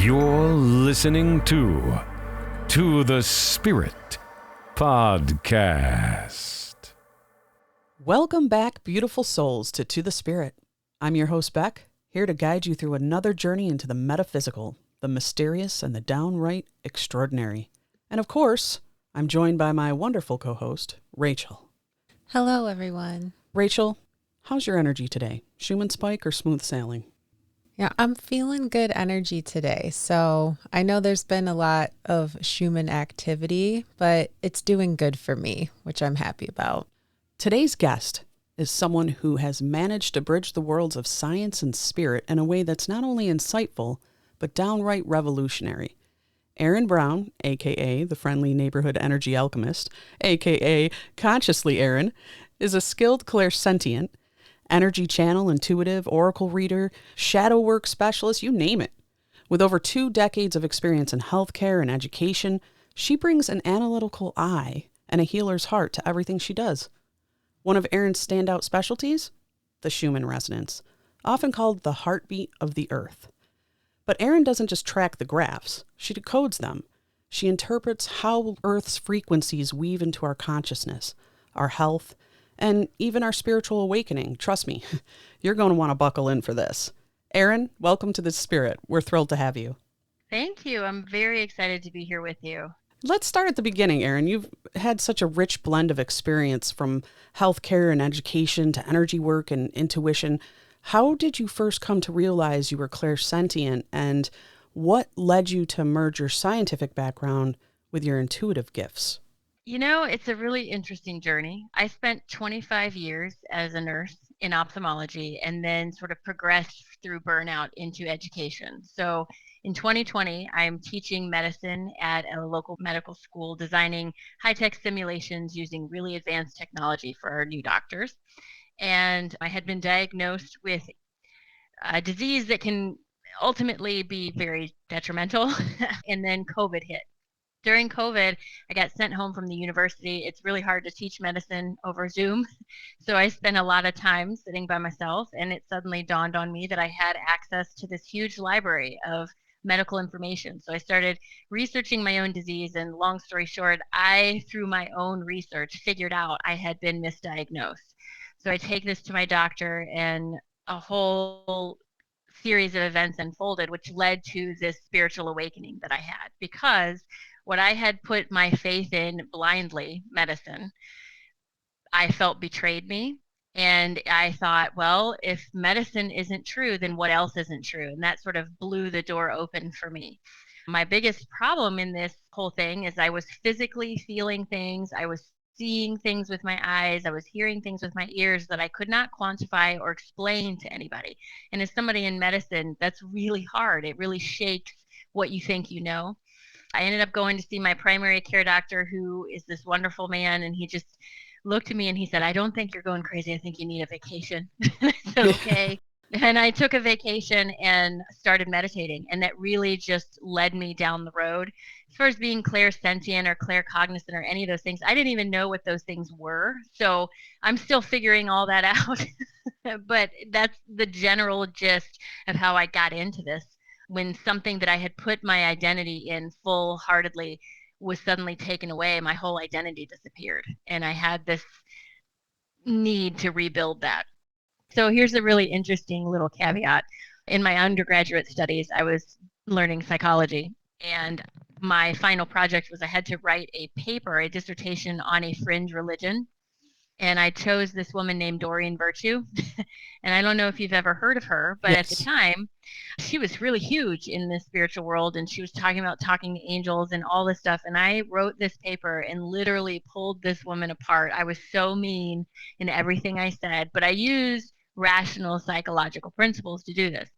You're listening to the Spirit Podcast. Welcome back, beautiful souls, to the Spirit. I'm your host, Beck, here to guide you through another journey into the metaphysical, the mysterious, and the downright extraordinary. And of course, I'm joined by my wonderful co-host, Rachel. Hello, everyone. Rachel, how's your energy today? Schumann spike or smooth sailing? Yeah, I'm feeling good energy today. So I know there's been a lot of Schumann activity, but it's doing good for me, which I'm happy about. Today's guest is someone who has managed to bridge the worlds of science and spirit in a way that's not only insightful, but downright revolutionary. Erin Brown, a.k.a. the friendly neighborhood energy alchemist, a.k.a. Consciously Erin, is a skilled clairsentient, energy channel, intuitive, oracle reader, shadow work specialist, you name it. With over 2 decades of experience in healthcare and education, she brings an analytical eye and a healer's heart to everything she does. One of Erin's standout specialties? The Schumann Resonance, often called the heartbeat of the earth. But Erin doesn't just track the graphs, she decodes them. She interprets how Earth's frequencies weave into our consciousness, our health, and even our spiritual awakening. Trust me, you're going to want to buckle in for this. Erin, welcome to the Spirit. We're thrilled to have you. Thank you. I'm very excited to be here with you. Let's start at the beginning, Erin. You've had such a rich blend of experience from healthcare and education to energy work and intuition. How did you first come to realize you were clairsentient, and what led you to merge your scientific background with your intuitive gifts? You know, it's a really interesting journey. I spent 25 years as a nurse in ophthalmology and then sort of progressed through burnout into education. So in 2020, I'm teaching medicine at a local medical school, designing high-tech simulations using really advanced technology for our new doctors. And I had been diagnosed with a disease that can ultimately be very detrimental. And then COVID hit. During COVID, I got sent home from the university. It's really hard to teach medicine over Zoom. So I spent a lot of time sitting by myself, and it suddenly dawned on me that I had access to this huge library of medical information. So I started researching my own disease, and long story short, I, through my own research, figured out I had been misdiagnosed. So I take this to my doctor, and a whole series of events unfolded, which led to this spiritual awakening that I had, because what I had put my faith in blindly, medicine, I felt betrayed me. And I thought, well, if medicine isn't true, then what else isn't true? And that sort of blew the door open for me. My biggest problem in this whole thing is I was physically feeling things. I was seeing things with my eyes. I was hearing things with my ears that I could not quantify or explain to anybody. And as somebody in medicine, that's really hard. It really shakes what you think you know. I ended up going to see my primary care doctor, who is this wonderful man, and he just looked at me and he said, "I don't think you're going crazy. I think you need a vacation." I said, "Okay." And I took a vacation and started meditating, and that really just led me down the road. As far as being clairsentient or claircognizant or any of those things, I didn't even know what those things were. So I'm still figuring all that out. But that's the general gist of how I got into this. When something that I had put my identity in full-heartedly was suddenly taken away, my whole identity disappeared. And I had this need to rebuild that. So here's a really interesting little caveat. In my undergraduate studies, I was learning psychology. And my final project was I had to write a paper, a dissertation on a fringe religion. And I chose this woman named Doreen Virtue. And I don't know if you've ever heard of her, but Yes. at the time, she was really huge in the spiritual world. And she was talking about talking to angels and all this stuff. And I wrote this paper and literally pulled this woman apart. I was so mean in everything I said, but I used rational psychological principles to do this.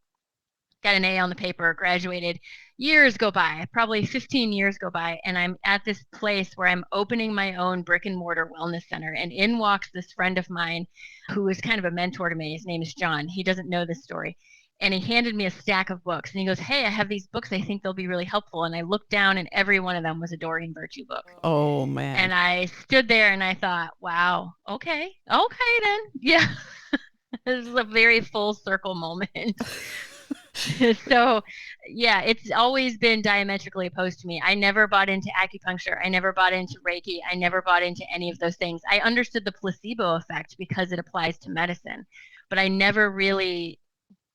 Got an A on the paper, graduated. Years go by, probably 15 years go by, and I'm at this place where I'm opening my own brick and mortar wellness center. And in walks this friend of mine who is kind of a mentor to me. His name is John. He doesn't know this story. And he handed me a stack of books. And he goes, "Hey, I have these books. I think they'll be really helpful." And I looked down, and every one of them was a Doreen Virtue book. Oh, man. And I stood there and I thought, wow, okay then. Yeah. This is a very full circle moment. So Yeah, it's always been diametrically opposed to me. I never bought into acupuncture. I never bought into Reiki. I never bought into any of those things. I understood the placebo effect because it applies to medicine, but I never really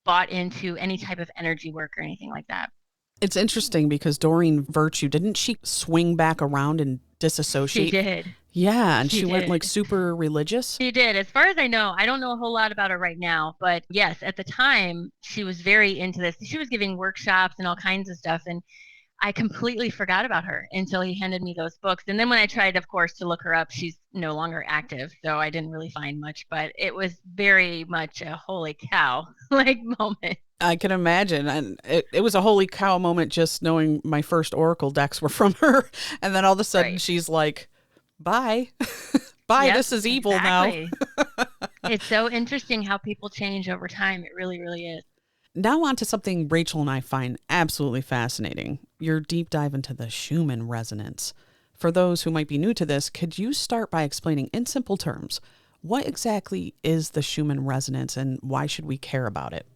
bought into any type of energy work or anything like that. It's interesting because Doreen Virtue, didn't she swing back around and disassociate? She did. Yeah, and she went did. like super religious. She did. As far as I know, I don't know a whole lot about her right now, but yes, at the time, she was very into this. She was giving workshops and all kinds of stuff. And I completely forgot about her until he handed me those books. And then when I tried, of course, to look her up, she's no longer active. So I didn't really find much, but it was very much a holy cow like moment. I can imagine. And it was a holy cow moment just knowing my first Oracle decks were from her. And then all of a sudden Right. she's like, bye. Bye, Yep, this is evil exactly. now. It's so interesting how people change over time. It really, really is. Now on to something Rachel and I find absolutely fascinating, your deep dive into the Schumann Resonance. For those who might be new to this, could you start by explaining in simple terms, what exactly is the Schumann Resonance and why should we care about it?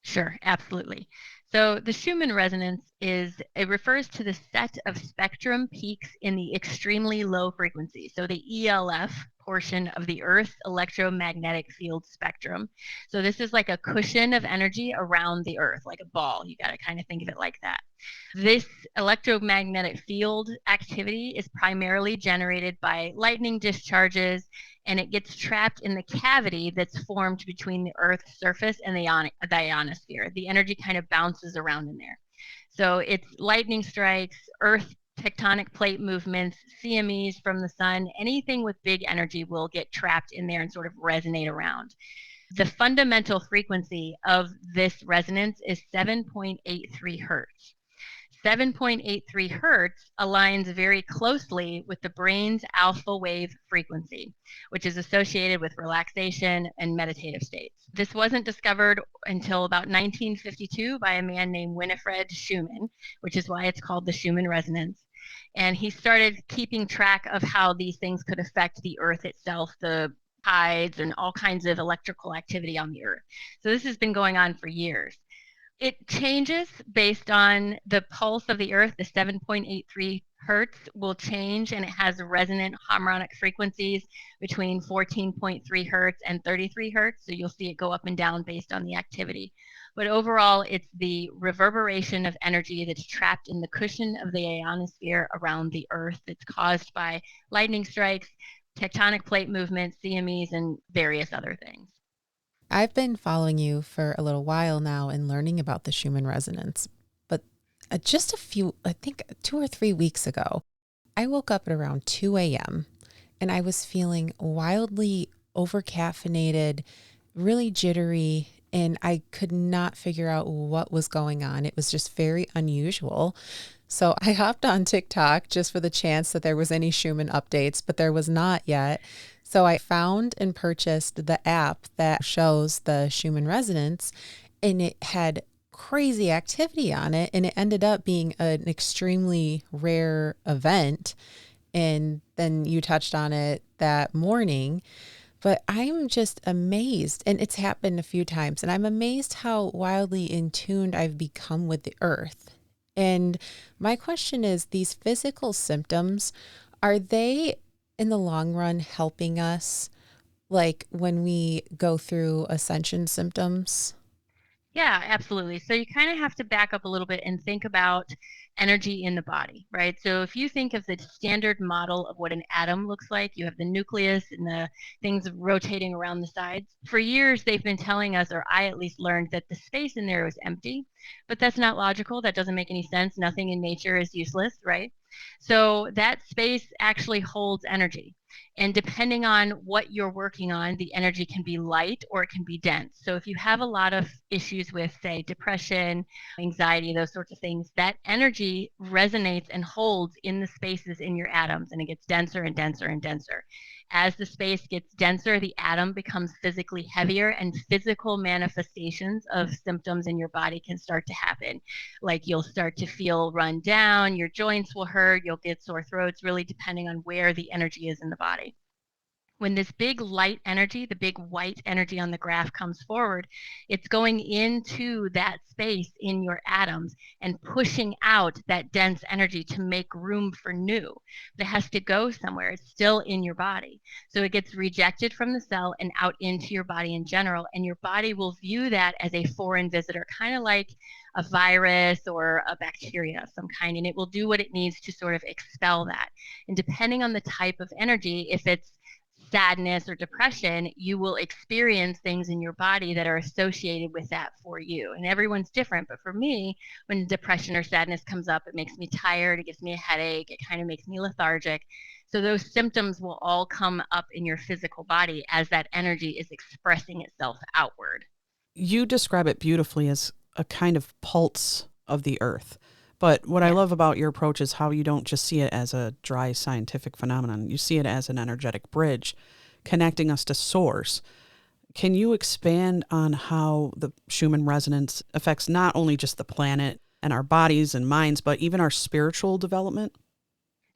Sure, absolutely. So the Schumann resonance it refers to the set of spectrum peaks in the extremely low frequency. So the ELF portion of the Earth's electromagnetic field spectrum. So this is like a cushion of energy around the Earth, like a ball. You got to kind of think of it like that. This electromagnetic field activity is primarily generated by lightning discharges, and it gets trapped in the cavity that's formed between the Earth's surface and the ionosphere. The energy kind of bounces around in there. So it's lightning strikes, Earth tectonic plate movements, CMEs from the sun, anything with big energy will get trapped in there and sort of resonate around. The fundamental frequency of this resonance is 7.83 hertz. 7.83 hertz aligns very closely with the brain's alpha wave frequency, which is associated with relaxation and meditative states. This wasn't discovered until about 1952 by a man named Winifred Schumann, which is why it's called the Schumann Resonance. And he started keeping track of how these things could affect the Earth itself, the tides, and all kinds of electrical activity on the Earth. So this has been going on for years. It changes based on the pulse of the Earth. The 7.83 hertz will change, and it has resonant harmonic frequencies between 14.3 hertz and 33 hertz. So you'll see it go up and down based on the activity. But overall, it's the reverberation of energy that's trapped in the cushion of the ionosphere around the Earth that's caused by lightning strikes, tectonic plate movements, CMEs, and various other things. I've been following you for a little while now and learning about the Schumann resonance, but just I think 2 or 3 weeks ago, I woke up at around 2 a.m. and I was feeling wildly overcaffeinated, really jittery, and I could not figure out what was going on. It was just very unusual. So I hopped on TikTok just for the chance that there was any Schumann updates, but there was not yet. So I found and purchased the app that shows the Schumann resonance, and it had crazy activity on it, and it ended up being an extremely rare event. And then you touched on it that morning, but I'm just amazed, and it's happened a few times, and I'm amazed how wildly in tuned I've become with the earth. And my question is, these physical symptoms, are they in the long run helping us, like when we go through ascension symptoms? Yeah, absolutely. So you kind of have to back up a little bit and think about energy in the body, right? So if you think of the standard model of what an atom looks like, you have the nucleus and the things rotating around the sides. For years, they've been telling us, or I at least learned, that the space in there is empty, but that's not logical. That doesn't make any sense. Nothing in nature is useless, right? So that space actually holds energy. And depending on what you're working on, the energy can be light or it can be dense. So if you have a lot of issues with, say, depression, anxiety, those sorts of things, that energy resonates and holds in the spaces in your atoms, and it gets denser and denser and denser. As the space gets denser, the atom becomes physically heavier, and physical manifestations of symptoms in your body can start to happen. Like you'll start to feel run down, your joints will hurt, you'll get sore throats, really depending on where the energy is in the body. When this big light energy, the big white energy on the graph comes forward, it's going into that space in your atoms and pushing out that dense energy to make room for new. But it has to go somewhere. It's still in your body. So it gets rejected from the cell and out into your body in general. And your body will view that as a foreign visitor, kind of like a virus or a bacteria of some kind. And it will do what it needs to sort of expel that. And depending on the type of energy, if it's sadness or depression, you will experience things in your body that are associated with that for you. And everyone's different. But for me, when depression or sadness comes up, it makes me tired, it gives me a headache, it kind of makes me lethargic. So those symptoms will all come up in your physical body as that energy is expressing itself outward. You describe it beautifully as a kind of pulse of the earth. But what I love about your approach is how you don't just see it as a dry scientific phenomenon. You see it as an energetic bridge connecting us to source. Can you expand on how the Schumann resonance affects not only just the planet and our bodies and minds, but even our spiritual development?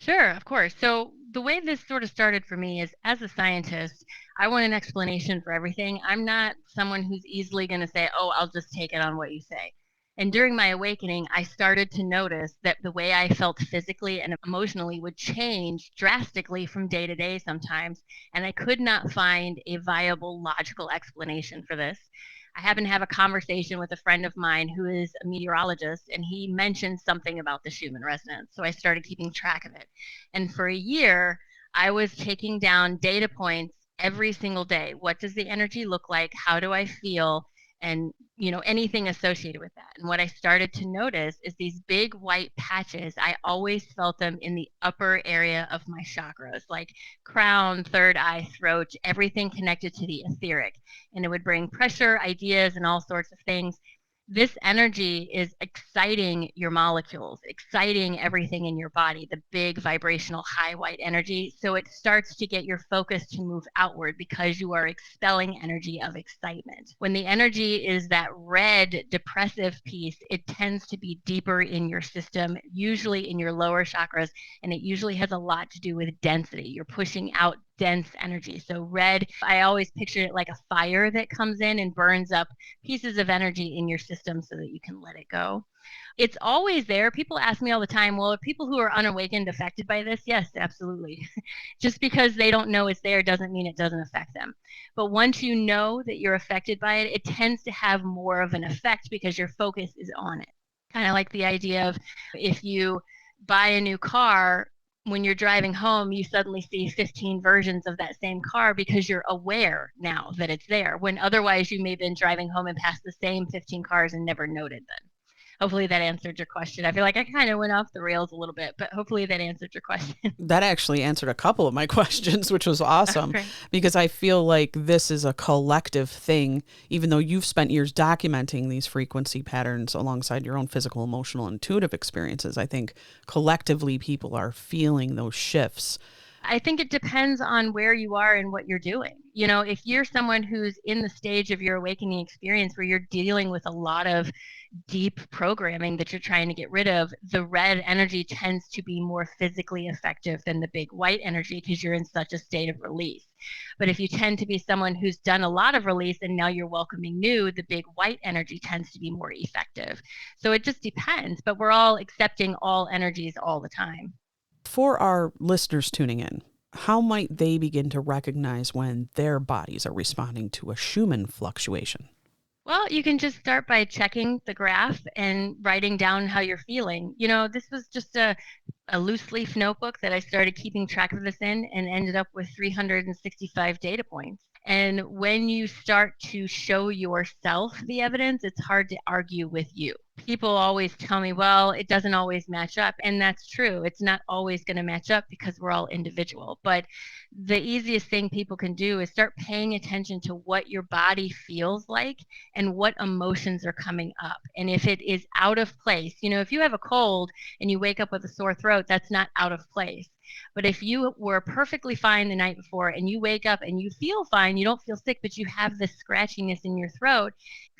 Sure, of course. So the way this sort of started for me is as a scientist, I want an explanation for everything. I'm not someone who's easily going to say, oh, I'll just take it on what you say. And during my awakening, I started to notice that the way I felt physically and emotionally would change drastically from day to day sometimes. And I could not find a viable, logical explanation for this. I happened to have a conversation with a friend of mine who is a meteorologist, and he mentioned something about the Schumann resonance. So I started keeping track of it. And for a year, I was taking down data points every single day. What does the energy look like? How do I feel? And anything associated with that. And what I started to notice is these big white patches. I always felt them in the upper area of my chakras, like crown, third eye, throat, everything connected to the etheric. And it would bring pressure, ideas, and all sorts of things. This energy is exciting your molecules, exciting everything in your body, the big vibrational high white energy. So it starts to get your focus to move outward because you are expelling energy of excitement. When the energy is that red depressive piece, it tends to be deeper in your system, usually in your lower chakras, and it usually has a lot to do with density. You're pushing out dense energy. So red, I always picture it like a fire that comes in and burns up pieces of energy in your system so that you can let it go. It's always there. People ask me all the time, well, are people who are unawakened affected by this? Yes, absolutely. Just because they don't know it's there doesn't mean it doesn't affect them. But once you know that you're affected by it, it tends to have more of an effect because your focus is on it. Kind of like the idea of if you buy a new car, when you're driving home, you suddenly see 15 versions of that same car because you're aware now that it's there, when otherwise you may have been driving home and passed the same 15 cars and never noted them. Hopefully that answered your question. I feel like I kind of went off the rails a little bit, but hopefully that answered your question. That actually answered a couple of my questions, which was awesome, because I feel like this is a collective thing. Even though you've spent years documenting these frequency patterns alongside your own physical, emotional, intuitive experiences, I think collectively people are feeling those shifts. I think it depends on where you are and what you're doing. If you're someone who's in the stage of your awakening experience where you're dealing with a lot of deep programming that you're trying to get rid of, the red energy tends to be more physically effective than the big white energy because you're in such a state of release. But if you tend to be someone who's done a lot of release and now you're welcoming new, the big white energy tends to be more effective. So it just depends, but we're all accepting all energies all the time. For our listeners tuning in, how might they begin to recognize when their bodies are responding to a Schumann fluctuation? Well, you can just start by checking the graph and writing down how you're feeling. This was just a loose leaf notebook that I started keeping track of this in and ended up with 365 data points. And when you start to show yourself the evidence, it's hard to argue with you. People always tell me, well, it doesn't always match up. And that's true. It's not always going to match up because we're all individual. But the easiest thing people can do is start paying attention to what your body feels like and what emotions are coming up. And if it is out of place, if you have a cold and you wake up with a sore throat, that's not out of place. But if you were perfectly fine the night before and you wake up and you feel fine, you don't feel sick, but you have this scratchiness in your throat,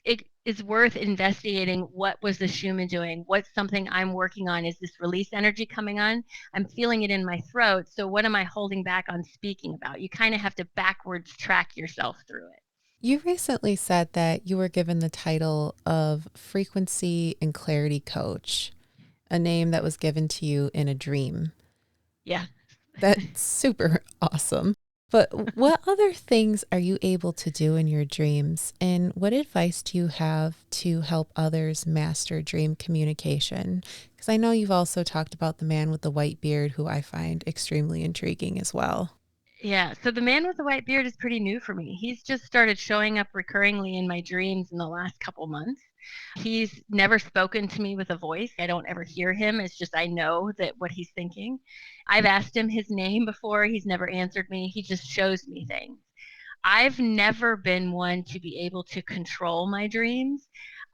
it is worth investigating. What was the Schumann doing? What's something I'm working on? Is this release energy coming on? I'm feeling it in my throat. So what am I holding back on speaking about? You kind of have to backwards track yourself through it. You recently said that you were given the title of Frequency and Clarity Coach, a name that was given to you in a dream. Yeah. That's super awesome. But what other things are you able to do in your dreams? And what advice do you have to help others master dream communication? Because I know you've also talked about the man with the white beard, who I find extremely intriguing as well. Yeah. So the man with the white beard is pretty new for me. He's just started showing up recurringly in my dreams in the last couple months. He's never spoken to me with a voice. I don't ever hear him. It's just I know that what he's thinking. I've asked him his name before. He's never answered me. He just shows me things. I've never been one to be able to control my dreams.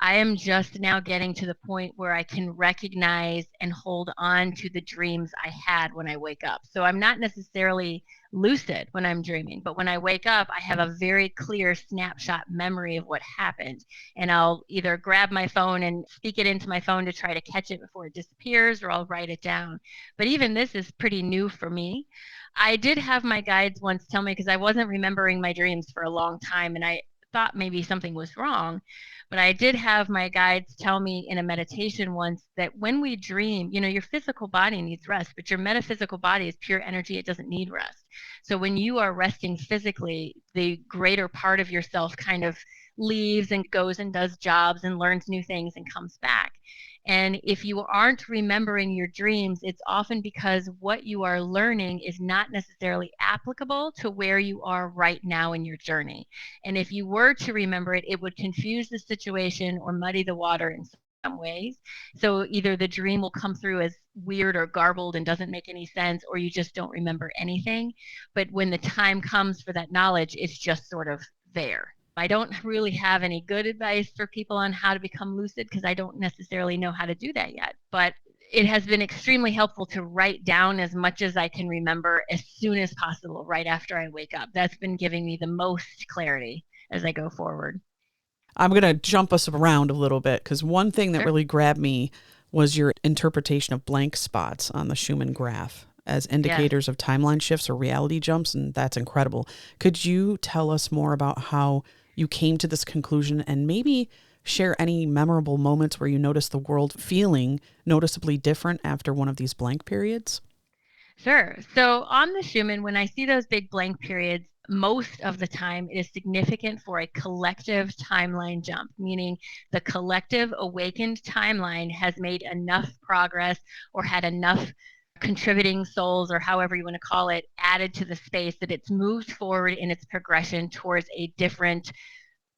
I am just now getting to the point where I can recognize and hold on to the dreams I had when I wake up. So I'm not necessarily lucid when I'm dreaming, but when I wake up, I have a very clear snapshot memory of what happened. And I'll either grab my phone and speak it into my phone to try to catch it before it disappears, or I'll write it down. But even this is pretty new for me. I did have my guides once tell me, because I wasn't remembering my dreams for a long time and I thought maybe something was wrong. But I did have my guides tell me in a meditation once that when we dream, your physical body needs rest, but your metaphysical body is pure energy. It doesn't need rest. So when you are resting physically, the greater part of yourself kind of leaves and goes and does jobs and learns new things and comes back. And if you aren't remembering your dreams, it's often because what you are learning is not necessarily applicable to where you are right now in your journey. And if you were to remember it, it would confuse the situation or muddy the water in some ways. So either the dream will come through as weird or garbled and doesn't make any sense, or you just don't remember anything. But when the time comes for that knowledge, it's just sort of there. I don't really have any good advice for people on how to become lucid because I don't necessarily know how to do that yet. But it has been extremely helpful to write down as much as I can remember as soon as possible right after I wake up. That's been giving me the most clarity as I go forward. I'm going to jump us around a little bit because one thing that Sure. really grabbed me was your interpretation of blank spots on the Schumann graph as indicators of timeline shifts or reality jumps, and that's incredible. Could you tell us more about how you came to this conclusion and maybe share any memorable moments where you noticed the world feeling noticeably different after one of these blank periods? Sure. So on the Schumann, when I see those big blank periods, most of the time it is significant for a collective timeline jump, meaning the collective awakened timeline has made enough progress or had enough contributing souls, or however you want to call it, added to the space that it's moved forward in its progression towards a different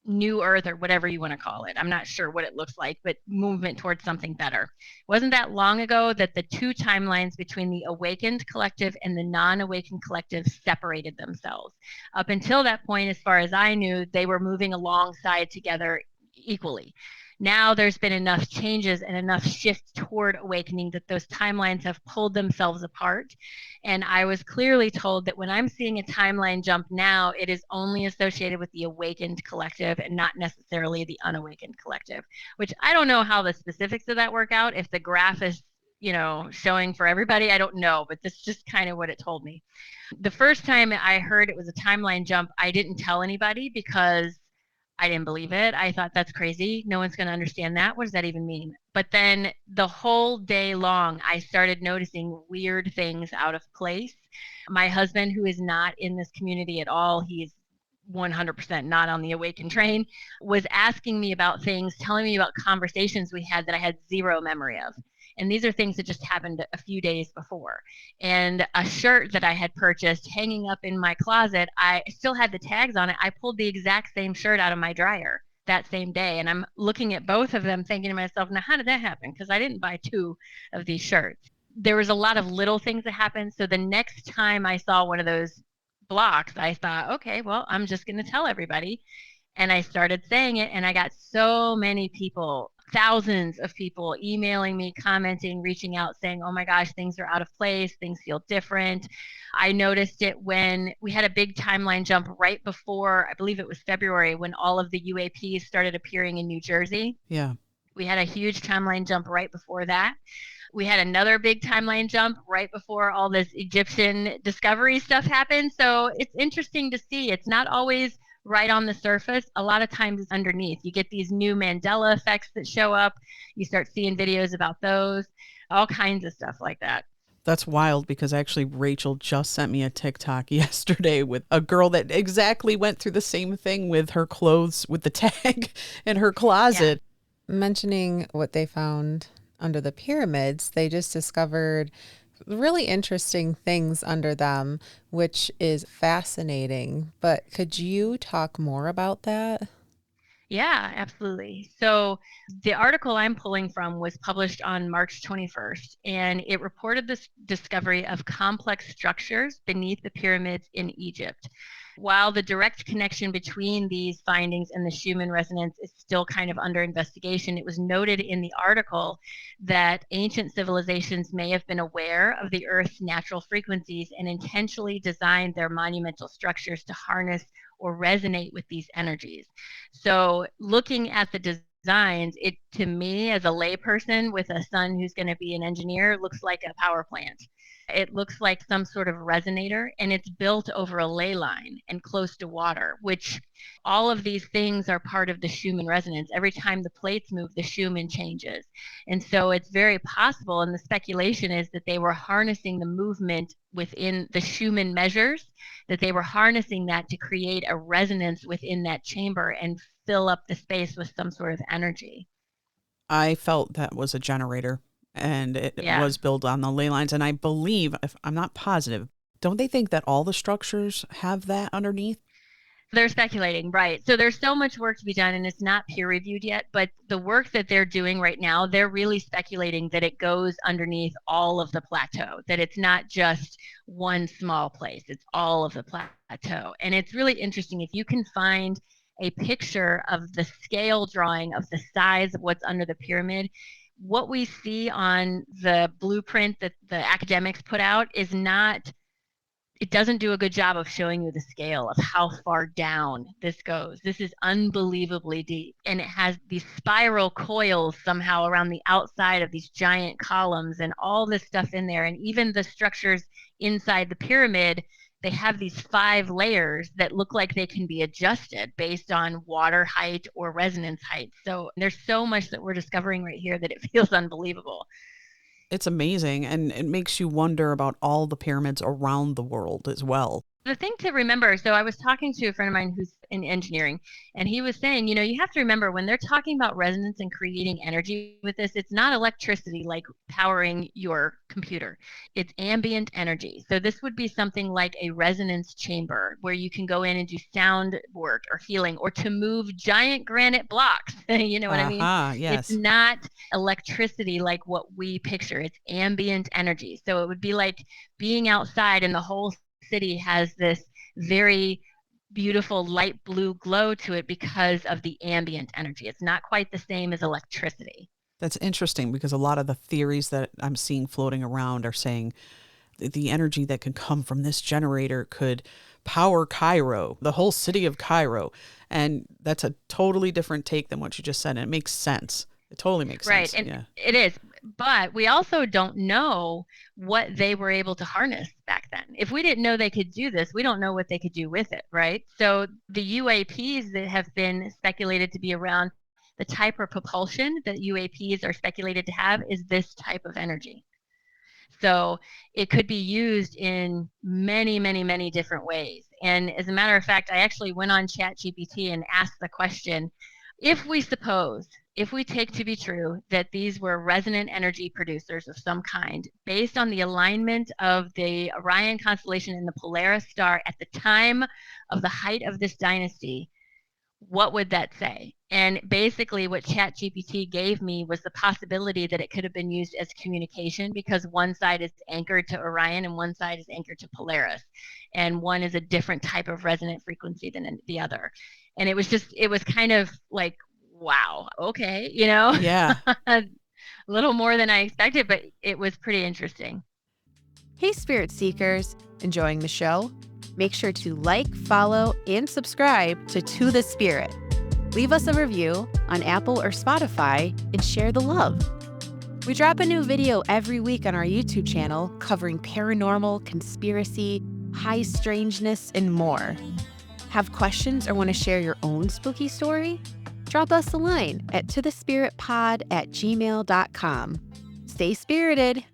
new earth, or whatever you want to call it. I'm not sure what it looks like, but movement towards something better. It wasn't that long ago that the two timelines between the awakened collective and the non-awakened collective separated themselves. Up until that point, as far as I knew, they were moving alongside together equally. Now there's been enough changes and enough shift toward awakening that those timelines have pulled themselves apart. And I was clearly told that when I'm seeing a timeline jump now, it is only associated with the awakened collective and not necessarily the unawakened collective, which I don't know how the specifics of that work out. If the graph is, showing for everybody, I don't know, but that's just kind of what it told me. The first time I heard it was a timeline jump, I didn't tell anybody because I didn't believe it. I thought that's crazy. No one's going to understand that. What does that even mean? But then the whole day long, I started noticing weird things out of place. My husband, who is not in this community at all, he's 100% not on the awakened train, was asking me about things, telling me about conversations we had that I had zero memory of. And these are things that just happened a few days before. And a shirt that I had purchased hanging up in my closet, I still had the tags on it. I pulled the exact same shirt out of my dryer that same day. And I'm looking at both of them thinking to myself, now, how did that happen? Because I didn't buy two of these shirts. There was a lot of little things that happened. So the next time I saw one of those blocks, I thought, okay, well, I'm just going to tell everybody. And I started saying it, and I got so many people thousands of people emailing me, commenting, reaching out, saying, oh my gosh, things are out of place, things feel different. I noticed it when we had a big timeline jump right before, I believe it was February, when all of the UAPs started appearing in New Jersey. Yeah. We had a huge timeline jump right before that. We had another big timeline jump right before all this Egyptian discovery stuff happened. So it's interesting to see. It's not always right on the surface. A lot of times it's underneath. You get these new Mandela effects that show up. You start seeing videos about those, all kinds of stuff like that. That's wild, because actually Rachel just sent me a TikTok yesterday with a girl that exactly went through the same thing with her clothes with the tag in her closet. Yeah. Mentioning what they found under the pyramids, they just discovered really interesting things under them, which is fascinating. But could you talk more about that? Yeah, absolutely. So the article I'm pulling from was published on March 21st, and it reported this discovery of complex structures beneath the pyramids in Egypt. While the direct connection between these findings and the Schumann resonance is still kind of under investigation, it was noted in the article that ancient civilizations may have been aware of the Earth's natural frequencies and intentionally designed their monumental structures to harness or resonate with these energies. So looking at the designs, it, to me as a layperson with a son who's going to be an engineer, looks like a power plant. It looks like some sort of resonator, and it's built over a ley line and close to water, which all of these things are part of the Schumann resonance. Every time the plates move, the Schumann changes. And so it's very possible, and the speculation is that they were harnessing the movement within the Schumann measures, that they were harnessing that to create a resonance within that chamber and fill up the space with some sort of energy. I felt that was a generator, and it was built on the ley lines. And I believe, if I'm not positive, don't they think that all the structures have that underneath? They're speculating, right? So there's so much work to be done, and it's not peer reviewed yet. But the work that they're doing right now, they're really speculating that it goes underneath all of the plateau, that it's not just one small place, it's all of the plateau. And it's really interesting. If you can find a picture of the scale drawing of the size of what's under the pyramid, what we see on the blueprint that the academics put out is not, it doesn't do a good job of showing you the scale of how far down this goes. This is unbelievably deep, and it has these spiral coils somehow around the outside of these giant columns and all this stuff in there. And even the structures inside the pyramid, they have these 5 layers that look like they can be adjusted based on water height or resonance height. So there's so much that we're discovering right here that it feels unbelievable. It's amazing, and it makes you wonder about all the pyramids around the world as well. The thing to remember, so I was talking to a friend of mine who's in engineering, and he was saying, you know, you have to remember when they're talking about resonance and creating energy with this, it's not electricity like powering your computer. It's ambient energy. So this would be something like a resonance chamber where you can go in and do sound work or healing, or to move giant granite blocks. You know what I mean? Yes. It's not electricity like what we picture. It's ambient energy. So it would be like being outside and the whole city has this very beautiful light blue glow to it because of the ambient energy. It's not quite the same as electricity. That's interesting, because a lot of the theories that I'm seeing floating around are saying the energy that can come from this generator could power Cairo, the whole city of Cairo. And that's a totally different take than what you just said. And it makes sense. It totally makes sense. Right. And it is. But we also don't know what they were able to harness back then. If we didn't know they could do this, we don't know what they could do with it, right? So the UAPs that have been speculated to be around, the type of propulsion that UAPs are speculated to have is this type of energy. So it could be used in many, many, many different ways. And as a matter of fact, I actually went on ChatGPT and asked the question, if we take to be true that these were resonant energy producers of some kind, based on the alignment of the Orion constellation and the Polaris star at the time of the height of this dynasty, what would that say? And basically what ChatGPT gave me was the possibility that it could have been used as communication, because one side is anchored to Orion and one side is anchored to Polaris. And one is a different type of resonant frequency than the other. And it was kind of like, wow, okay, Yeah. a little more than I expected, but it was pretty interesting. Hey, Spirit Seekers, enjoying the show? Make sure to like, follow, and subscribe to the Spirit. Leave us a review on Apple or Spotify and share the love. We drop a new video every week on our YouTube channel covering paranormal, conspiracy, high strangeness, and more. Have questions or want to share your own spooky story? Drop us a line at tothespiritpod@gmail.com. Stay spirited.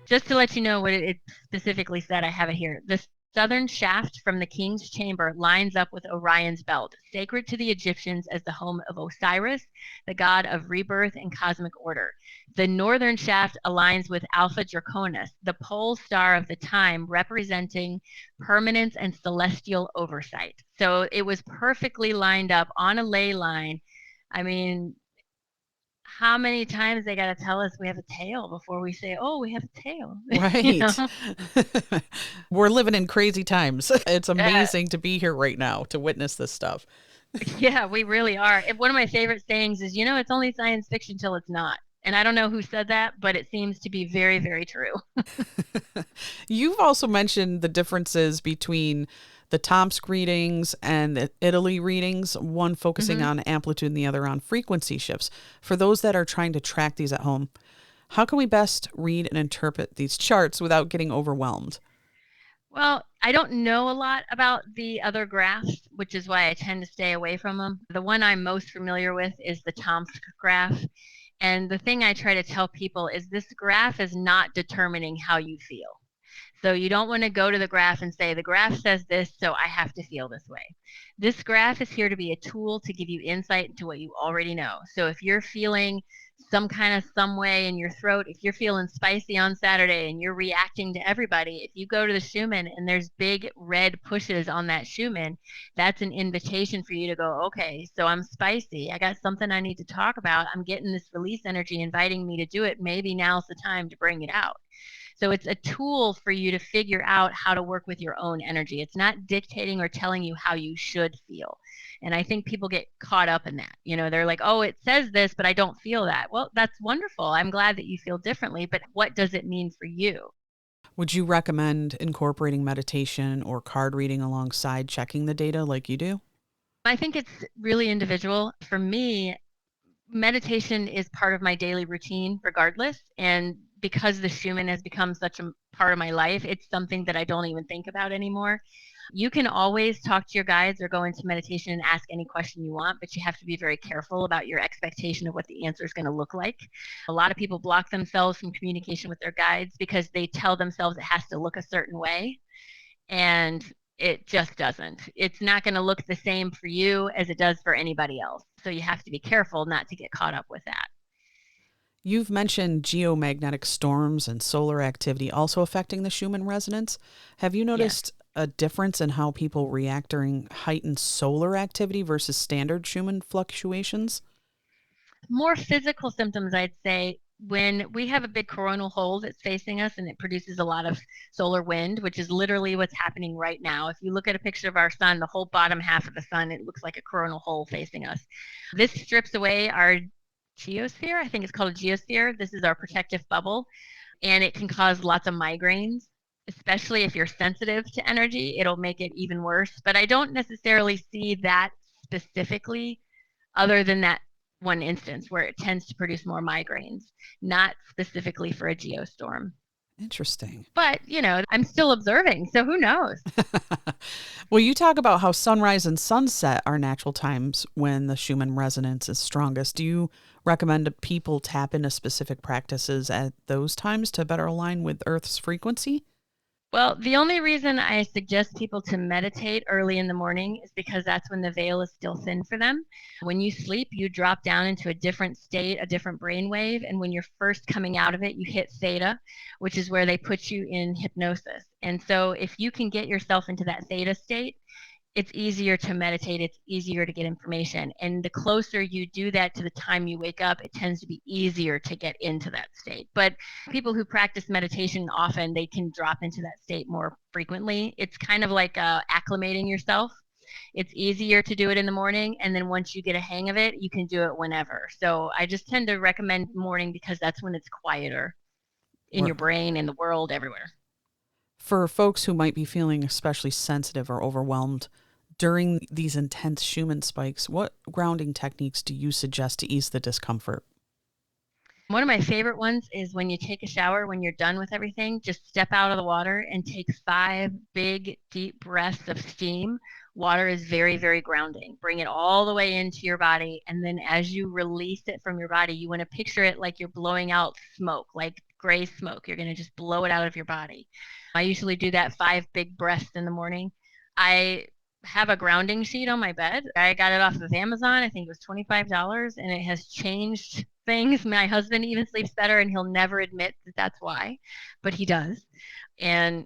Just to let you know what it specifically said, I have it here. The southern shaft from the king's chamber lines up with Orion's belt, sacred to the Egyptians as the home of Osiris, the god of rebirth and cosmic order. The northern shaft aligns with Alpha Draconis, the pole star of the time, representing permanence and celestial oversight. So it was perfectly lined up on a ley line. I mean, how many times they got to tell us we have a tail before we say, oh, we have a tail? Right. We're living in crazy times. It's amazing to be here right now to witness this stuff. Yeah, we really are. One of my favorite sayings is, it's only science fiction till it's not. And I don't know who said that, but it seems to be very, very true. You've also mentioned the differences between the Tomsk readings and the Italy readings, one focusing on amplitude and the other on frequency shifts. For those that are trying to track these at home, how can we best read and interpret these charts without getting overwhelmed? Well, I don't know a lot about the other graphs, which is why I tend to stay away from them. The one I'm most familiar with is the Tomsk graph. And the thing I try to tell people is this graph is not determining how you feel. So you don't want to go to the graph and say, the graph says this, so I have to feel this way. This graph is here to be a tool to give you insight into what you already know. So if you're feeling some way in your throat, if you're feeling spicy on Saturday and you're reacting to everybody, if you go to the Schumann and there's big red pushes on that Schumann, that's an invitation for you to go, okay, so I'm spicy. I got something I need to talk about. I'm getting this release energy inviting me to do it. Maybe now's the time to bring it out. So it's a tool for you to figure out how to work with your own energy. It's not dictating or telling you how you should feel. And I think people get caught up in that. They're like, oh, it says this, but I don't feel that. Well, that's wonderful. I'm glad that you feel differently, but what does it mean for you? Would you recommend incorporating meditation or card reading alongside checking the data like you do? I think it's really individual. For me, meditation is part of my daily routine regardless. And because the Schumann has become such a part of my life, it's something that I don't even think about anymore. You can always talk to your guides or go into meditation and ask any question you want, but you have to be very careful about your expectation of what the answer is going to look like. A lot of people block themselves from communication with their guides because they tell themselves it has to look a certain way. And it just doesn't. It's not going to look the same for you as it does for anybody else. So you have to be careful not to get caught up with that. You've mentioned geomagnetic storms and solar activity also affecting the Schumann resonance. Have you noticed a difference in how people react during heightened solar activity versus standard Schumann fluctuations? More physical symptoms, I'd say. When we have a big coronal hole that's facing us and it produces a lot of solar wind, which is literally what's happening right now. If you look at a picture of our sun, the whole bottom half of the sun, it looks like a coronal hole facing us. This strips away our geosphere. I think it's called a geosphere. This is our protective bubble, and it can cause lots of migraines, especially if you're sensitive to energy. It'll make it even worse. But I don't necessarily see that specifically, other than that one instance where it tends to produce more migraines, not specifically for a geostorm. Interesting. But, I'm still observing, so who knows? Well, you talk about how sunrise and sunset are natural times when the Schumann resonance is strongest. Do you recommend that people tap into specific practices at those times to better align with Earth's frequency? Well, the only reason I suggest people to meditate early in the morning is because that's when the veil is still thin for them. When you sleep, you drop down into a different state, a different brainwave. And when you're first coming out of it, you hit theta, which is where they put you in hypnosis. And so if you can get yourself into that theta state, it's easier to meditate, it's easier to get information. And the closer you do that to the time you wake up, it tends to be easier to get into that state. But people who practice meditation often, they can drop into that state more frequently. It's kind of like acclimating yourself. It's easier to do it in the morning. And then once you get a hang of it, you can do it whenever. So I just tend to recommend morning because that's when it's quieter in your brain, in the world, everywhere. For folks who might be feeling especially sensitive or overwhelmed during these intense Schumann spikes, what grounding techniques do you suggest to ease the discomfort? One of my favorite ones is when you take a shower, when you're done with everything, just step out of the water and take 5 big, deep breaths of steam. Water is very, very grounding. Bring it all the way into your body. And then as you release it from your body, you want to picture it like you're blowing out smoke, like gray smoke. You're going to just blow it out of your body. I usually do that 5 big breaths in the morning. I have a grounding sheet on my bed. I got it off of Amazon. I think it was $25, and it has changed things. My husband even sleeps better, and he'll never admit that that's why, but he does. And,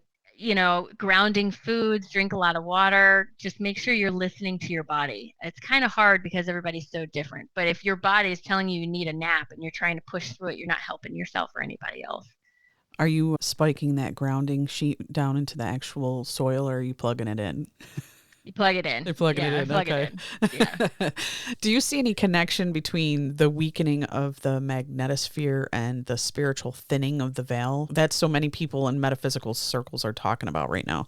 grounding foods, drink a lot of water, just make sure you're listening to your body. It's kind of hard because everybody's so different, but if your body is telling you you need a nap and you're trying to push through it, you're not helping yourself or anybody else. Are you spiking that grounding sheet down into the actual soil, or are you plugging it in? You plug it in. They're plugging it in. Plug Okay. it in. Yeah. Do you see any connection between the weakening of the magnetosphere and the spiritual thinning of the veil that so many people in metaphysical circles are talking about right now?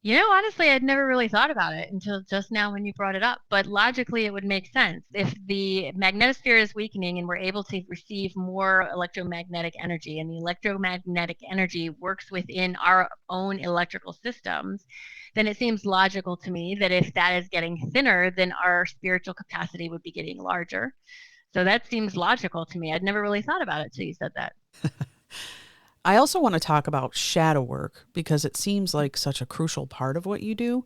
Honestly, I'd never really thought about it until just now when you brought it up. But logically, it would make sense. If the magnetosphere is weakening and we're able to receive more electromagnetic energy, and the electromagnetic energy works within our own electrical systems, then it seems logical to me that if that is getting thinner, then our spiritual capacity would be getting larger. So that seems logical to me. I'd never really thought about it till you said that. I also want to talk about shadow work because it seems like such a crucial part of what you do.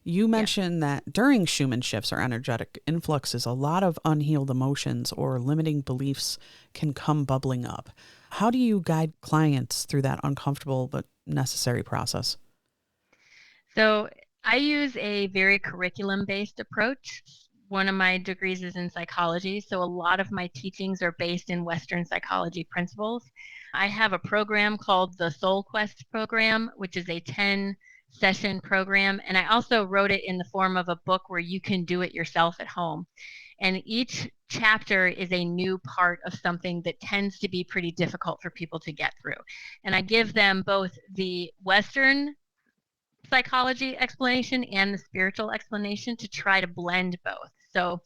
You mentioned that during Schumann shifts or energetic influxes, a lot of unhealed emotions or limiting beliefs can come bubbling up. How do you guide clients through that uncomfortable but necessary process? So I use a very curriculum-based approach. One of my degrees is in psychology, so a lot of my teachings are based in Western psychology principles. I have a program called the Soul Quest program, which is a 10-session program, and I also wrote it in the form of a book where you can do it yourself at home. And each chapter is a new part of something that tends to be pretty difficult for people to get through. And I give them both the Western psychology explanation and the spiritual explanation to try to blend both. So,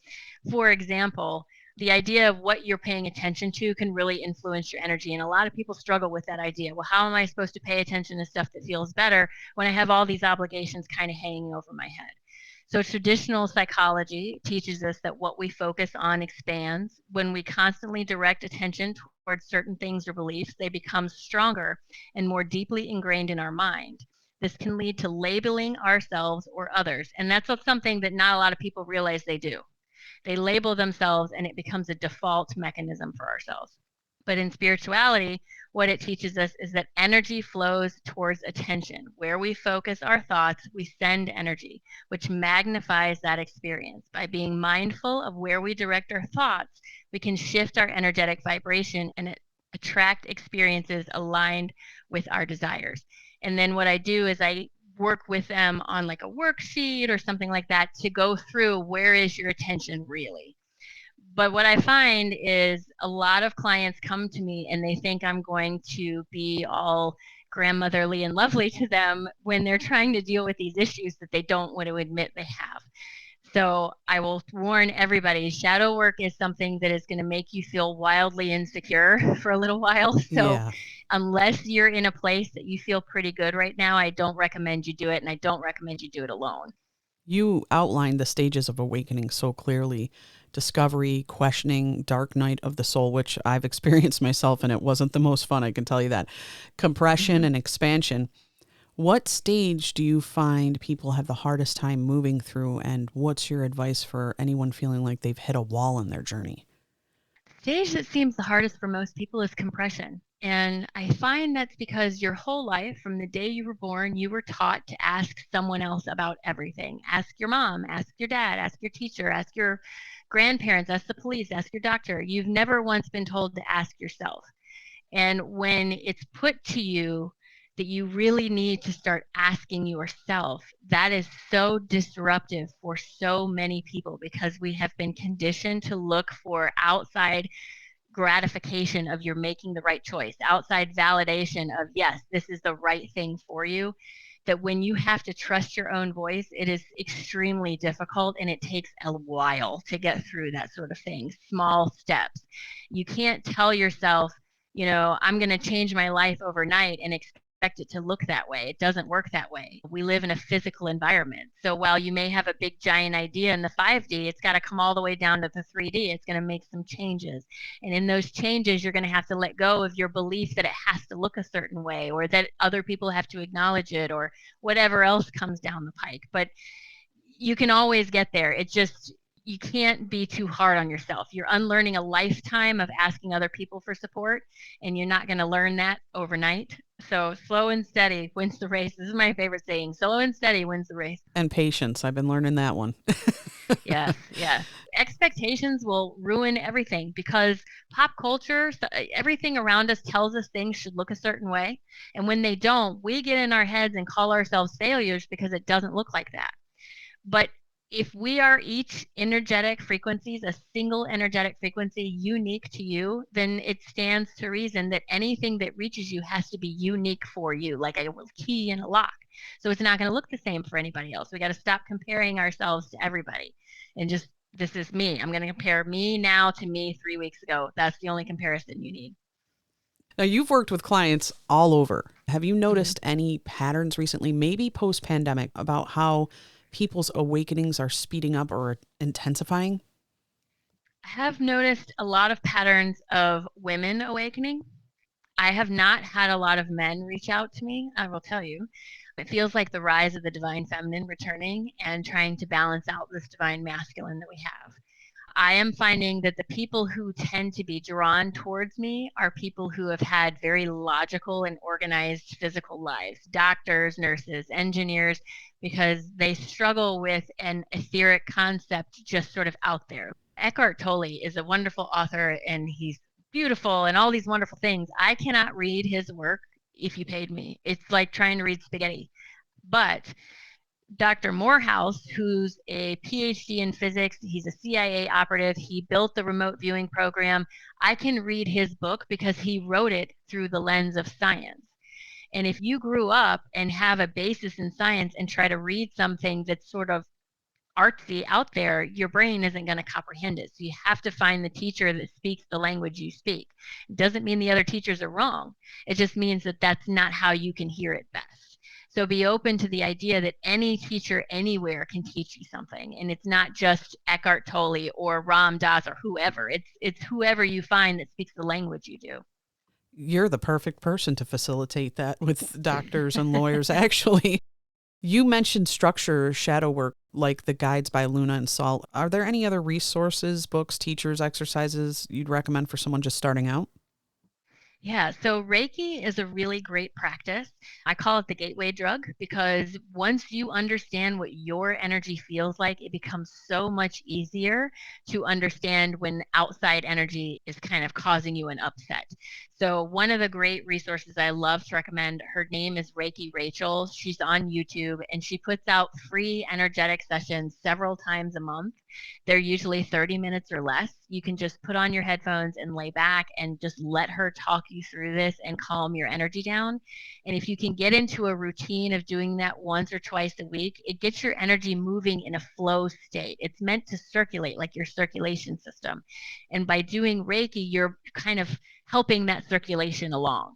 for example, the idea of what you're paying attention to can really influence your energy. And a lot of people struggle with that idea. Well, how am I supposed to pay attention to stuff that feels better when I have all these obligations kind of hanging over my head? So traditional psychology teaches us that what we focus on expands. When we constantly direct attention towards certain things or beliefs, they become stronger and more deeply ingrained in our mind. This can lead to labeling ourselves or others. And that's something that not a lot of people realize they do. They label themselves and it becomes a default mechanism for ourselves. But in spirituality, what it teaches us is that energy flows towards attention. Where we focus our thoughts, we send energy, which magnifies that experience. By being mindful of where we direct our thoughts, we can shift our energetic vibration and attract experiences aligned with our desires. And then what I do is I work with them on like a worksheet or something like that to go through where is your attention really. But what I find is a lot of clients come to me and they think I'm going to be all grandmotherly and lovely to them when they're trying to deal with these issues that they don't want to admit they have. So I will warn everybody, shadow work is something that is going to make you feel wildly insecure for a little while. So Yeah. unless you're in a place that you feel pretty good right now, I don't recommend you do it. And I don't recommend you do it alone. You outlined the stages of awakening so clearly: discovery, questioning, dark night of the soul, which I've experienced myself, and it wasn't the most fun, I can tell you that. Compression and expansion. What stage do you find people have the hardest time moving through, and what's your advice for anyone feeling like they've hit a wall in their journey? Stage that seems the hardest for most people is compression. And I find that's because your whole life, from the day you were born, you were taught to ask someone else about everything. Ask your mom, ask your dad, ask your teacher, ask your grandparents, ask the police, ask your doctor. You've never once been told to ask yourself. And when it's put to you that you really need to start asking yourself, that is so disruptive for so many people because we have been conditioned to look for outside gratification of you're making the right choice, outside validation of, yes, this is the right thing for you. That when you have to trust your own voice, it is extremely difficult and it takes a while to get through that sort of thing. Small steps. You can't tell yourself, I'm going to change my life overnight and expect it to look that way. It doesn't work that way. We live in a physical environment. So while you may have a big giant idea in the 5D, it's got to come all the way down to the 3D. It's going to make some changes. And in those changes, you're going to have to let go of your belief that it has to look a certain way, or that other people have to acknowledge it, or whatever else comes down the pike. But you can always get there. It's just, you can't be too hard on yourself. You're unlearning a lifetime of asking other people for support, and you're not going to learn that overnight. So slow and steady wins the race. This is my favorite saying. Slow and steady wins the race. And patience. I've been learning that one. Yes, yes. Expectations will ruin everything because pop culture, everything around us tells us things should look a certain way. And when they don't, we get in our heads and call ourselves failures because it doesn't look like that. But if we are each energetic frequencies, a single energetic frequency unique to you, then it stands to reason that anything that reaches you has to be unique for you, like a key in a lock. So it's not going to look the same for anybody else. We got to stop comparing ourselves to everybody and just, this is me. I'm going to compare me now to me 3 weeks ago. That's the only comparison you need. Now, you've worked with clients all over. Have you noticed any patterns recently, maybe post-pandemic, about how people's awakenings are speeding up or intensifying? I have noticed a lot of patterns of women awakening. I have not had a lot of men reach out to me, I will tell you. It feels like the rise of the divine feminine returning and trying to balance out this divine masculine that we have. I am finding that the people who tend to be drawn towards me are people who have had very logical and organized physical lives, doctors, nurses, engineers, because they struggle with an etheric concept just sort of out there. Eckhart Tolle is a wonderful author and he's beautiful and all these wonderful things. I cannot read his work if you paid me. It's like trying to read spaghetti. But Dr. Morehouse, who's a PhD in physics, he's a CIA operative, he built the remote viewing program. I can read his book because he wrote it through the lens of science. And if you grew up and have a basis in science and try to read something that's sort of artsy out there, your brain isn't going to comprehend it. So you have to find the teacher that speaks the language you speak. It doesn't mean the other teachers are wrong. It just means that that's not how you can hear it best. So be open to the idea that any teacher anywhere can teach you something. And it's not just Eckhart Tolle or Ram Dass or whoever. It's whoever you find that speaks the language you do. You're the perfect person to facilitate that with doctors and lawyers, actually. You mentioned structure, shadow work, like the guides by Luna and Salt. Are there any other resources, books, teachers, exercises you'd recommend for someone just starting out? Yeah, so Reiki is a really great practice. I call it the gateway drug because once you understand what your energy feels like, it becomes so much easier to understand when outside energy is kind of causing you an upset. So one of the great resources I love to recommend, her name is Reiki Rachel. She's on YouTube and she puts out free energetic sessions several times a month. They're usually 30 minutes or less. you can just put on your headphones and lay back and just let her talk you through this and calm your energy down. And if you can get into a routine of doing that once or twice a week, it gets your energy moving in a flow state. It's meant to circulate, like your circulation system. And by doing Reiki, you're kind of helping that circulation along.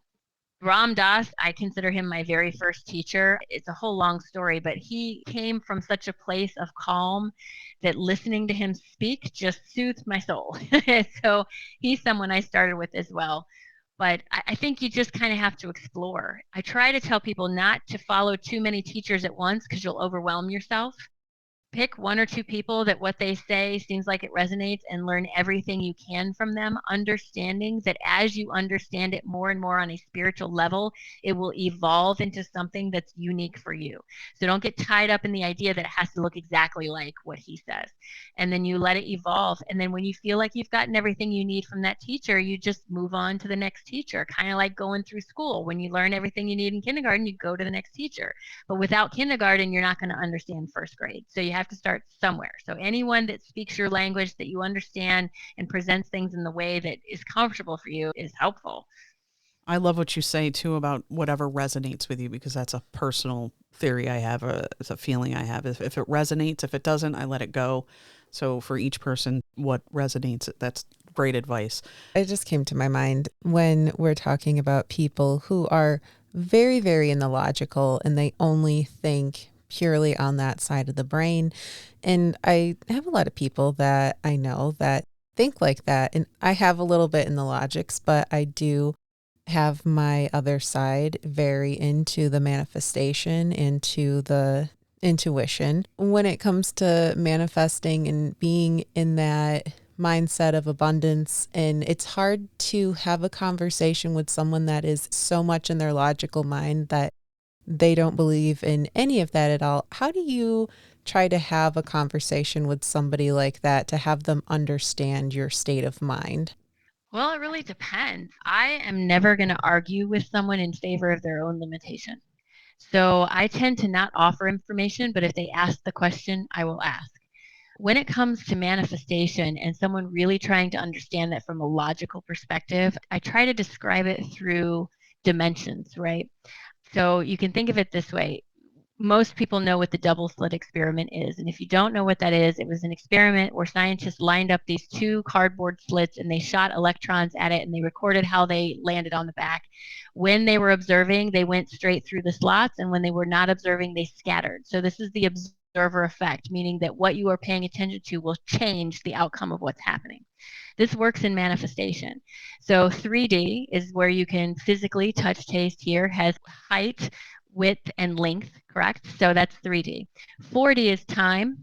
Ram Dass, I consider him my very first teacher. It's a whole long story, but he came from such a place of calm that listening to him speak just soothed my soul. So he's someone I started with as well. But I think you just kind of have to explore. I try to tell people not to follow too many teachers at once because you'll overwhelm yourself. Pick one or two people that what they say seems like it resonates and learn everything you can from them, understanding that as you understand it more and more on a spiritual level, it will evolve into something that's unique for you. So don't get tied up in the idea that it has to look exactly like what he says. And then you let it evolve. And then when you feel like you've gotten everything you need from that teacher, you just move on to the next teacher, kind of like going through school. When you learn everything you need in kindergarten, you go to the next teacher. But without kindergarten, you're not going to understand first grade. So you have to start somewhere. So anyone that speaks your language that you understand and presents things in the way that is comfortable for you is helpful. I love what you say too about whatever resonates with you, because that's a personal theory I have, it's a feeling I have. If it resonates, if it doesn't, I let it go. So for each person, what resonates, that's great advice. It just came to my mind when we're talking about people who are very, very in the logical and they only think purely on that side of the brain. And I have a lot of people that I know that think like that. And I have a little bit in the logics, but I do have my other side very into the manifestation, into the intuition. When it comes to manifesting and being in that mindset of abundance, and it's hard to have a conversation with someone that is so much in their logical mind that they don't believe in any of that at all. How do you try to have a conversation with somebody like that to have them understand your state of mind? Well, it really depends. I am never going to argue with someone in favor of their own limitation. So I tend to not offer information, but if they ask the question, I will ask. When it comes to manifestation and someone really trying to understand that from a logical perspective, I try to describe it through dimensions, right? So you can think of it this way. Most people know what the double slit experiment is. And if you don't know what that is, it was an experiment where scientists lined up these two cardboard slits and they shot electrons at it and they recorded how they landed on the back. When they were observing, they went straight through the slots, and when they were not observing, they scattered. So this is the observer effect, meaning that what you are paying attention to will change the outcome of what's happening. This works in manifestation. So 3D is where you can physically touch, taste, hear, has height, width, and length, correct? So that's 3D. 4D is time.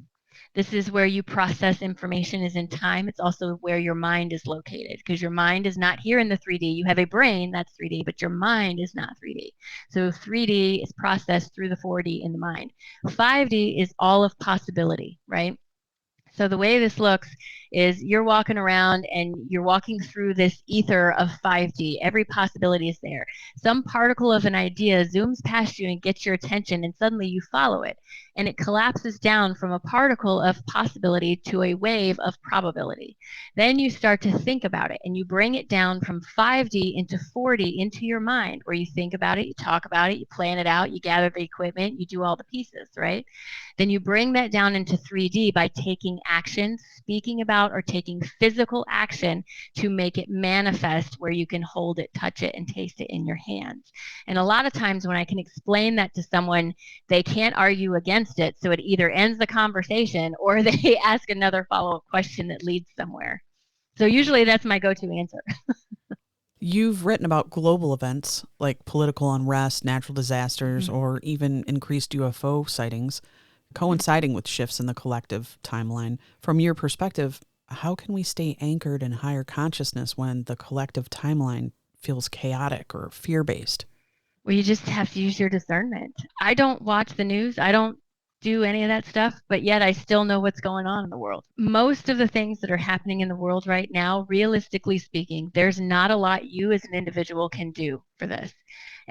This is where you process information is in time. It's also where your mind is located, because your mind is not here in the 3D. You have a brain, that's 3D, but your mind is not 3D. So 3D is processed through the 4D in the mind. 5D is all of possibility, right? So the way this looks is you're walking around and you're walking through this ether of 5D. Every possibility is there. Some particle of an idea zooms past you and gets your attention, and suddenly you follow it. And it collapses down from a particle of possibility to a wave of probability. Then you start to think about it, and you bring it down from 5D into 4D into your mind, where you think about it, you talk about it, you plan it out, you gather the equipment, you do all the pieces, right? Then you bring that down into 3D by taking action, speaking about, or taking physical action to make it manifest, where you can hold it, touch it, and taste it in your hands. And a lot of times when I can explain that to someone, they can't argue against it. So it either ends the conversation or they ask another follow-up question that leads somewhere. So usually that's my go-to answer. You've written about global events like political unrest, natural disasters, or even increased UFO sightings, coinciding with shifts in the collective timeline. From your perspective, how can we stay anchored in higher consciousness when the collective timeline feels chaotic or fear-based? Well, you just have to use your discernment. I don't watch the news. I don't do any of that stuff, but yet I still know what's going on in the world. Most of the things that are happening in the world right now, realistically speaking, there's not a lot you as an individual can do for this.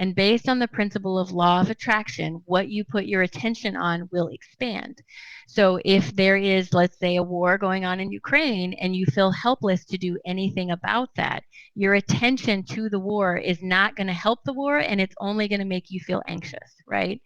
And based on the principle of law of attraction, what you put your attention on will expand. So if there is, let's say, a war going on in Ukraine and you feel helpless to do anything about that, your attention to the war is not going to help the war, and it's only going to make you feel anxious, right?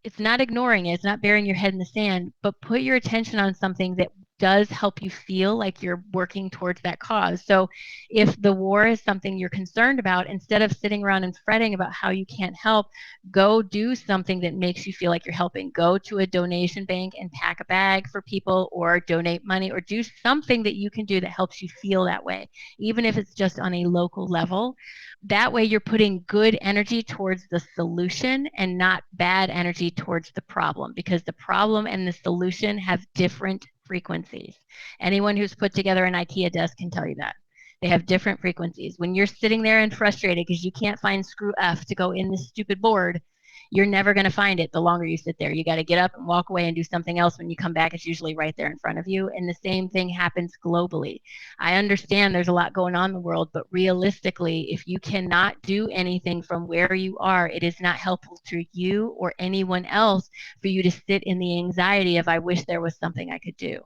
It's not ignoring it. It's not burying your head in the sand, but put your attention on something that does help you feel like you're working towards that cause. So if the war is something you're concerned about, instead of sitting around and fretting about how you can't help, go do something that makes you feel like you're helping. Go to a donation bank and pack a bag for people, or donate money, or do something that you can do that helps you feel that way, even if it's just on a local level. That way you're putting good energy towards the solution and not bad energy towards the problem, because the problem and the solution have different frequencies. Anyone who's put together an IKEA desk can tell you that. They have different frequencies. When you're sitting there and frustrated because you can't find screw F to go in this stupid board, you're never going to find it the longer you sit there. You got to get up and walk away and do something else. When you come back, it's usually right there in front of you. And the same thing happens globally. I understand there's a lot going on in the world, but realistically, if you cannot do anything from where you are, it is not helpful to you or anyone else for you to sit in the anxiety of, I wish there was something I could do.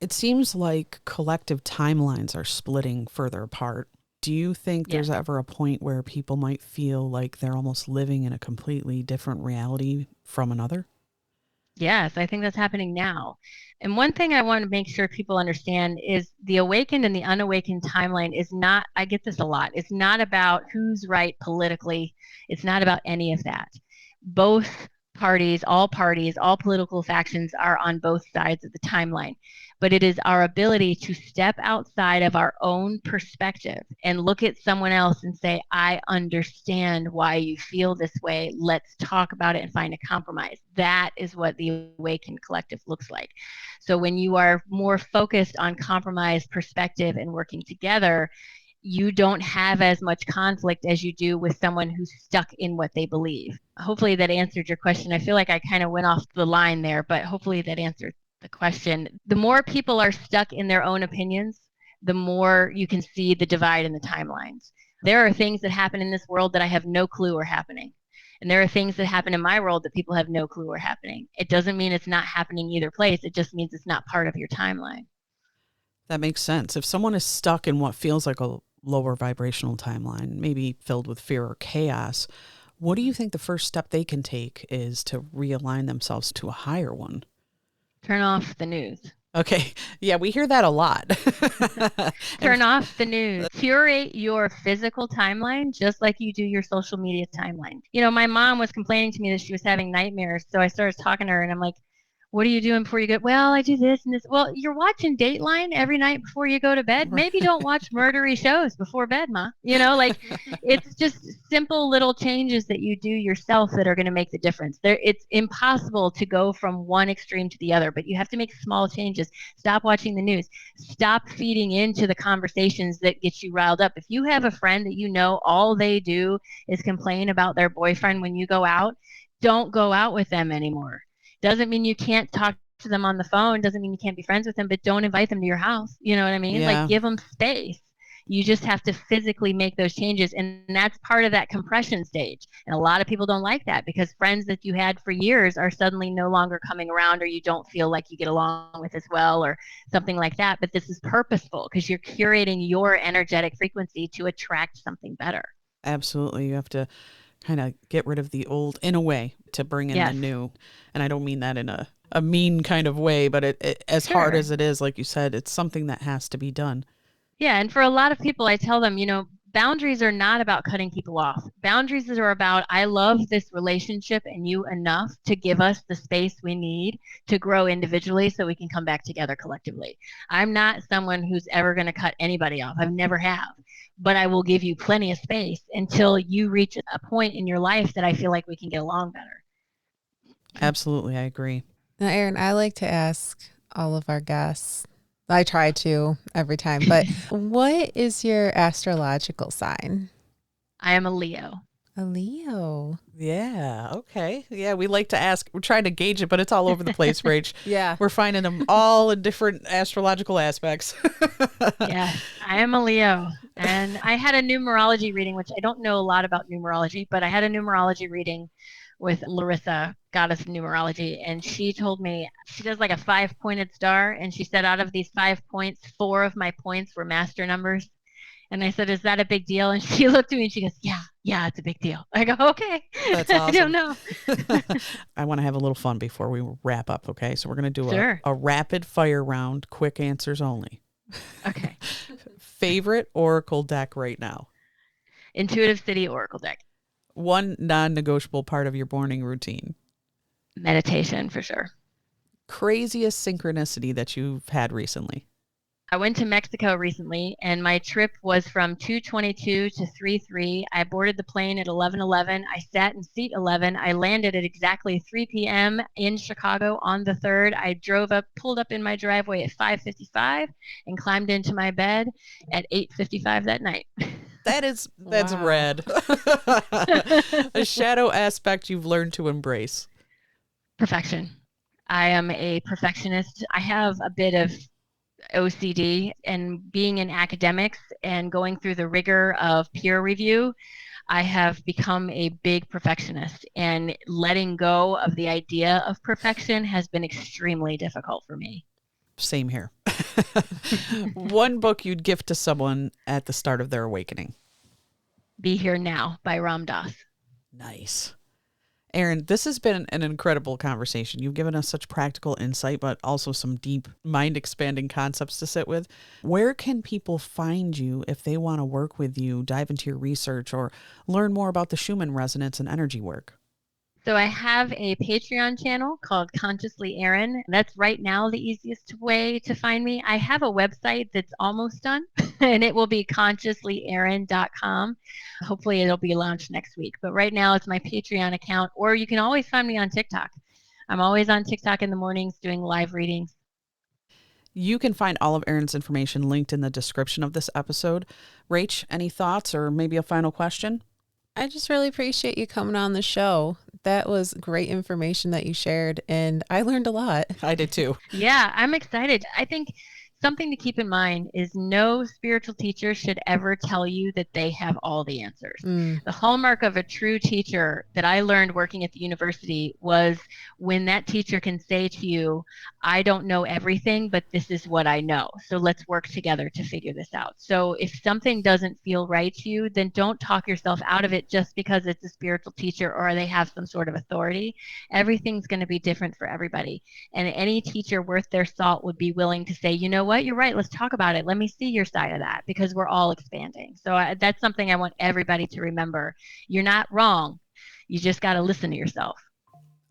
It seems like collective timelines are splitting further apart. Do you think there's ever a point where people might feel like they're almost living in a completely different reality from another? Yes, I think that's happening now. And one thing I want to make sure people understand is the awakened and the unawakened timeline is not, I get this a lot, it's not about who's right politically. It's not about any of that. Both parties, all political factions are on both sides of the timeline. But it is our ability to step outside of our own perspective and look at someone else and say, I understand why you feel this way. Let's talk about it and find a compromise. That is what the awakened collective looks like. So when you are more focused on compromise, perspective, and working together, you don't have as much conflict as you do with someone who's stuck in what they believe. Hopefully that answered your question. I feel like I kind of went off the line there, but hopefully that answered the question. The more people are stuck in their own opinions, the more you can see the divide in the timelines. There are things that happen in this world that I have no clue are happening. And there are things that happen in my world that people have no clue are happening. It doesn't mean it's not happening either place. It just means it's not part of your timeline. That makes sense. If someone is stuck in what feels like a lower vibrational timeline, maybe filled with fear or chaos, what do you think the first step they can take is to realign themselves to a higher one? Turn off the news. Okay. Yeah, we hear that a lot. Turn off the news. Curate your physical timeline just like you do your social media timeline. You know, my mom was complaining to me that she was having nightmares. So I started talking to her and I'm like, what are you doing before you go? Well, I do this and this. Well, you're watching Dateline every night before you go to bed. Maybe don't watch murdery shows before bed, Ma. You know, like it's just simple little changes that you do yourself that are going to make the difference. It's impossible to go from one extreme to the other, but you have to make small changes. Stop watching the news. Stop feeding into the conversations that get you riled up. If you have a friend that you know all they do is complain about their boyfriend when you go out, don't go out with them anymore. Doesn't mean you can't talk to them on the phone. Doesn't mean you can't be friends with them, but don't invite them to your house. You know what I mean? Yeah. Like give them space. You just have to physically make those changes. And that's part of that compression stage. And a lot of people don't like that because friends that you had for years are suddenly no longer coming around, or you don't feel like you get along with as well, or something like that. But this is purposeful because you're curating your energetic frequency to attract something better. Absolutely. You have to kind of get rid of the old in a way to bring in the new. And I don't mean that in a mean kind of way, but it as hard as it is, like you said, it's something that has to be done. Yeah. And for a lot of people, I tell them, you know, boundaries are not about cutting people off. Boundaries are about, I love this relationship and you enough to give us the space we need to grow individually so we can come back together collectively. I'm not someone who's ever going to cut anybody off. I've never have. But I will give you plenty of space until you reach a point in your life that I feel like we can get along better. Absolutely. I agree. Now, Erin, I like to ask all of our guests, I try to every time, but what is your astrological sign? I am a Leo. A Leo. Yeah. Okay. Yeah. We like to ask, we're trying to gauge it, but it's all over the place, Rach. Yeah. We're finding them all in different astrological aspects. Yeah. I am a Leo. And I had a numerology reading, which I don't know a lot about numerology, but I had a numerology reading with Larissa, goddess of numerology, and she told me she does like a 5-pointed star, and she said out of these 5 points, 4 of my points were master numbers. And I said, is that a big deal? And she looked at me and she goes, yeah, it's a big deal. I go, okay. That's awesome. I don't know. I want to have a little fun before we wrap up, okay? So we're going to do Sure. a rapid fire round, quick answers only. Okay. Favorite Oracle deck right now? Intuitive City Oracle deck. One non-negotiable part of your morning routine? Meditation for sure. Craziest synchronicity that you've had recently? I went to Mexico recently, and my trip was from 2:22 to 3:03. I boarded the plane at 11:11. I sat in seat 11. I landed at exactly 3 p.m. in Chicago on the 3rd. I pulled up in my driveway at 5:55 and climbed into my bed at 8:55 that night. That's Wow. rad. A shadow aspect you've learned to embrace? Perfection. I am a perfectionist. I have a bit of OCD, and being in academics and going through the rigor of peer review, I have become a big perfectionist, and letting go of the idea of perfection has been extremely difficult for me. Same here. One book you'd gift to someone at the start of their awakening? Be Here Now by Ram Dass. Nice. Erin, this has been an incredible conversation. You've given us such practical insight, but also some deep mind-expanding concepts to sit with. Where can people find you if they want to work with you, dive into your research, or learn more about the Schumann Resonance and energy work? So I have a Patreon channel called Consciously Erin. That's right now the easiest way to find me. I have a website that's almost done, and it will be consciouslyerin.com. Hopefully it'll be launched next week. But right now it's my Patreon account, or you can always find me on TikTok. I'm always on TikTok in the mornings doing live readings. You can find all of Erin's information linked in the description of this episode. Rach, any thoughts or maybe a final question? I just really appreciate you coming on the show. That was great information that you shared, and I learned a lot. I did too. Yeah, I'm excited. I think something to keep in mind is no spiritual teacher should ever tell you that they have all the answers. The hallmark of a true teacher that I learned working at the university was when that teacher can say to you, I don't know everything, but this is what I know. So let's work together to figure this out. So if something doesn't feel right to you, then don't talk yourself out of it just because it's a spiritual teacher or they have some sort of authority. Everything's going to be different for everybody. And any teacher worth their salt would be willing to say, you know what, you're right, let's talk about it. Let me see your side of that, because we're all expanding. So that's something I want everybody to remember. You're not wrong. You just got to listen to yourself.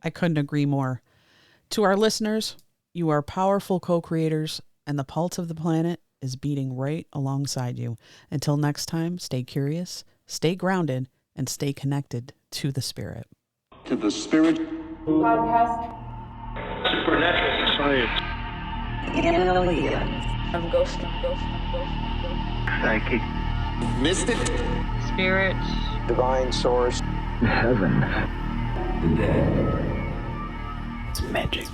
I couldn't agree more. To our listeners, you are powerful co-creators, and the pulse of the planet is beating right alongside you. Until next time, stay curious, stay grounded, and stay connected to the spirit. To the spirit Podcast. supernatural science Aliens. I'm ghost. psychic mystic Spirit. divine source. heaven The dead. It's magic.